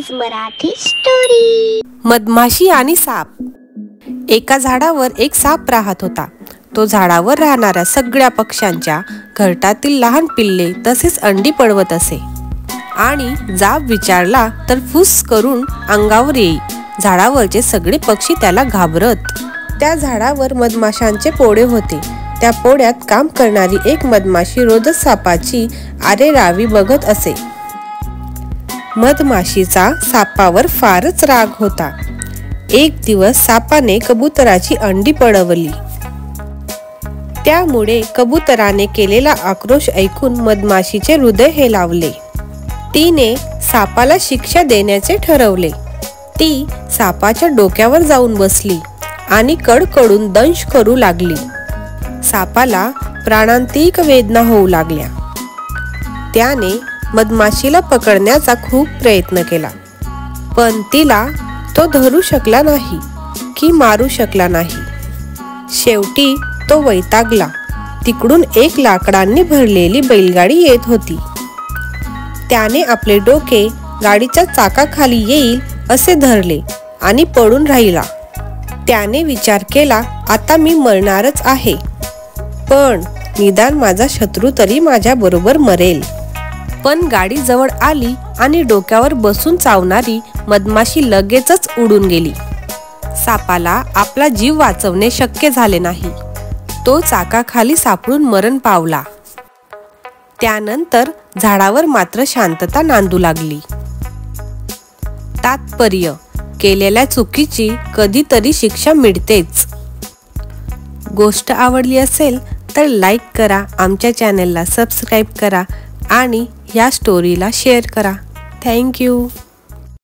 Kids Marathi story. मधमाशी आणि साप। एका झाडावर एक साप राहत होता। तो झाडावर राहणाऱ्या सगळ्या पक्ष्यांच्या घरट्यातील लहान पिल्ले तसेच अंडी पडवत असे आणि जाब विचारला तर फुस करून अंगावर येई। झाडावरचे सगळे पक्षी त्याला घाबरत। त्या झाडावर मधमाशांचे पोळे होते। त्या पोळ्यात काम करणारी एक मधमाशी रोजच सापाची आरेरावी बघत असे। मधमाशीचा सापावर फारच राग होता। एक दिवस सापाने कबुतराची अंडी पडवली। त्यामुळे कबुतराने केलेला आक्रोश ऐकून मधमाशीचे हृदय हेलावले। तिने सापाला शिक्षा देण्याचे ठरवले। ती सापाच्या डोक्यावर जाऊन बसली आणि कडकडून दंश करू लागली। सापाला प्राणांतिक वेदना होऊ लागल्या। त्याने मधमाशीला पकडण्याचा खूप प्रयत्न केला, पण तिला तो धरू शकला नाही की मारू शकला नाही। शेवटी तो वैतागला। तिकडून एक लाकडांनी भरलेली बैलगाडी येत होती। त्याने आपले डोके गाडीच्या चाकाखाली येईल असे धरले आणि पडून राहिला। त्याने विचार केला, आता मी मरणारच आहे, पण निदान माझा शत्रू तरी माझ्या बरोबर मरेल। पण गाडी जवळ आली आणि डोक्यावर बसून चावणारी मधमाशी लगेचच उडून गेली। सापाला आपला जीव वाचवणे शक्य झाले नाही। तो चाकाखाली सापडून मरण पावला। त्यानंतर झाडावर मात्र शांतता नांदू लागली। तात्पर्य: केलेल्या चुकीची कधीतरी शिक्षा मिळतेच। गोष्ट आवडली असेल तर लाईक करा, आमच्या चॅनलला सबस्क्राईब करा आणि या स्टोरीला शेअर करा। Thank you.